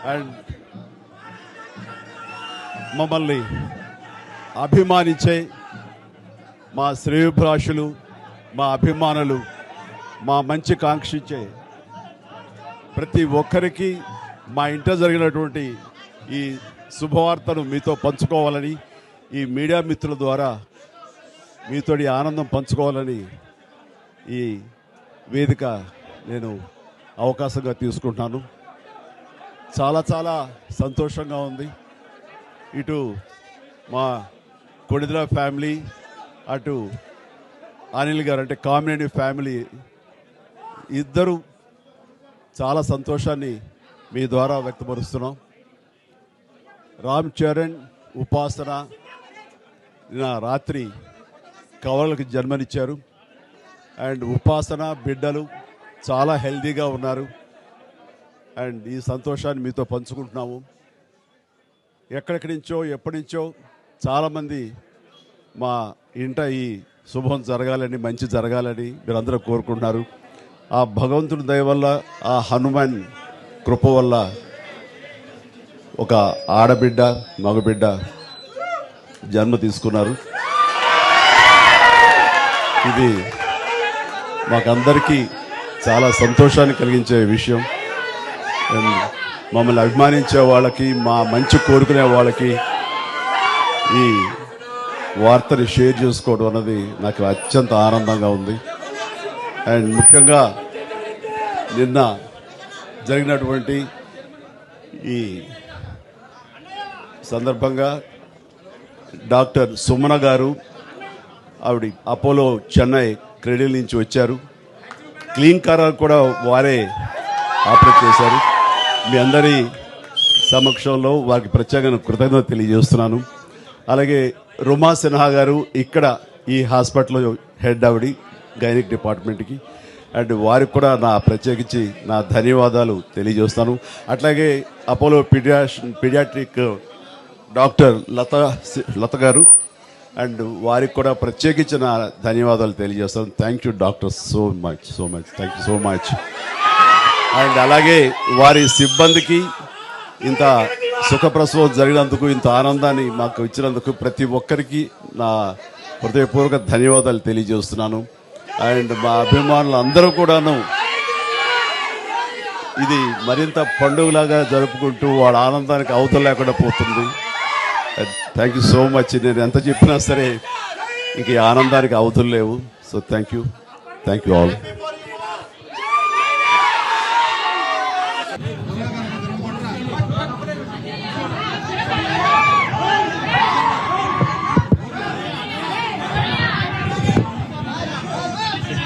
And మమ్మల్ని అభిమానించే మా శ్రేయోభిలాషులు, మా అభిమానులు, మా మంచి కాంక్షించే ప్రతి ఒక్కరికి మా ఇంట జరిగినటువంటి ఈ శుభవార్తను మీతో పంచుకోవాలని, ఈ మీడియా మిత్రుల ద్వారా మీతోటి ఆనందం పంచుకోవాలని ఈ వేదిక నేను అవకాశంగా తీసుకుంటున్నాను. చాలా చాలా సంతోషంగా ఉంది. ఇటు మా కొడిదల ఫ్యామిలీ, అటు అనిల్ గారు అంటే కామినేని ఫ్యామిలీ ఇద్దరు చాలా సంతోషాన్ని మీ ద్వారా వ్యక్తపరుస్తున్నాం. రామ్ చరణ్, ఉపాసన నిన్న రాత్రి కవలకి జన్మనిచ్చారు. అండ్ ఉపాసన బిడ్డలు చాలా హెల్దీగా ఉన్నారు. అండ్ ఈ సంతోషాన్ని మీతో పంచుకుంటున్నాము. ఎక్కడెక్కడి నుంచో ఎప్పటి నుంచో చాలామంది మా ఇంట ఈ శుభం జరగాలని, మంచి జరగాలని మీరందరూ కోరుకుంటున్నారు. ఆ భగవంతుడి దయ వల్ల, ఆ హనుమాన్ కృప వల్ల ఒక ఆడబిడ్డ, మగబిడ్డ జన్మ తీసుకున్నారు. ఇది మాకందరికీ చాలా సంతోషాన్ని కలిగించే విషయం. మమ్మల్ని అభిమానించే వాళ్ళకి, మా మంచి కోరుకునే వాళ్ళకి ఈ వార్తని షేర్ చేసుకోవడం అన్నది నాకు అత్యంత ఆనందంగా ఉంది. అండ్ ముఖ్యంగా నిన్న జరిగినటువంటి ఈ సందర్భంగా డాక్టర్ సుమన గారు, ఆవిడ అపోలో చెన్నై క్రెడిల్ నుంచి వచ్చారు. క్లీన్ కార్ కూడా వారే ఆపరేట్ చేశారు. మీ అందరి సమక్షంలో వారికి ప్రత్యేకంగా కృతజ్ఞత తెలియజేస్తున్నాను. అలాగే రుమా సిన్హా గారు ఇక్కడ ఈ హాస్పిటల్లో హెడ్ ఆవిడ గైనిక్ డిపార్ట్మెంట్కి, అండ్ వారికి కూడా ప్రత్యేకించి నా ధన్యవాదాలు తెలియజేస్తాను. అట్లాగే అపోలో పీడియాట్రిక్ డాక్టర్ లత గారు, అండ్ వారికి కూడా ప్రత్యేకించి నా ధన్యవాదాలు తెలియజేస్తాను. Thank you doctor, so much thank you so much. And అలాగే వారి సిబ్బందికి ఇంత సుఖప్రసవం జరిగినందుకు, ఇంత ఆనందాన్ని మాకు ఇచ్చినందుకు ప్రతి ఒక్కరికి నా హృదయపూర్వక ధన్యవాదాలు తెలియజేస్తున్నాను. అండ్ మా అభిమానులు అందరూ కూడాను ఇది మరింత పండుగలాగా జరుపుకుంటూ వాళ్ళ ఆనందానికి అవతల లేకుండా పోతుంది. Thank you so much. నేను ఎంత చెప్పినా సరే ఇంక ఈ ఆనందానికి అవతలు లేవు. So thank you all.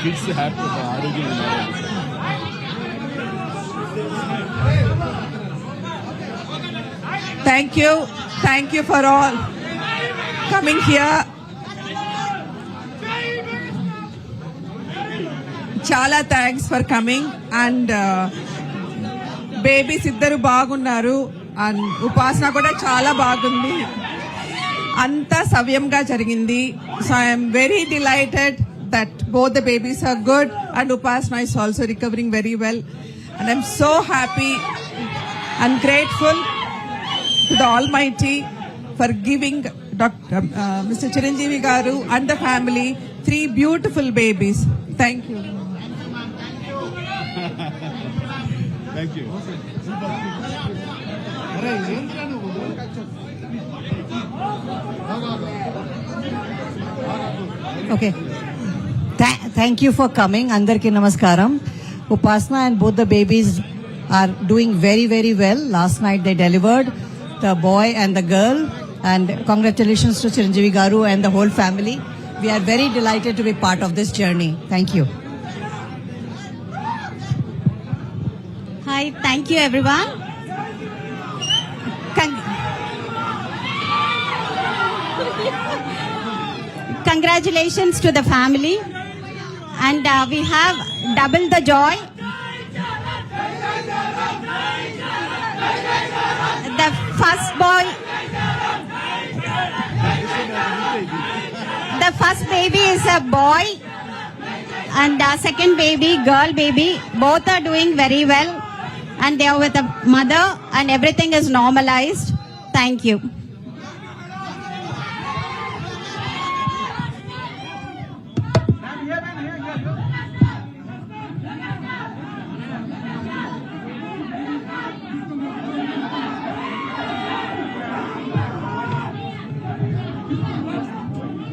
Kids happy ఆరోగ్యం ఉన్నారు. Thank you for all coming here. Chala thanks for coming. And babies iddaru baagunnaru and upasana kuda chala baagundi. Anta savyamga jarigindi. So I am very delighted that both the babies are good and Upasana is also recovering very well. And I'm so happy and grateful to the Almighty for giving Mr. Chiranjeevi Garu and the family 3 beautiful babies. Thank you. Thank you. Okay. Thank you for coming. Andarki namaskaram. Upasana and both the babies are doing very, very well. Last night they delivered the boy and the girl. And congratulations to Chiranjeevi Garu and the whole family. We are very delighted to be part of this journey. Thank you. Hi, thank you everyone. Congratulations to the family, and we have double the joy. The first baby is a boy, and the second baby, girl baby, both are doing very well, and they are with a mother and everything is normalized. Thank you.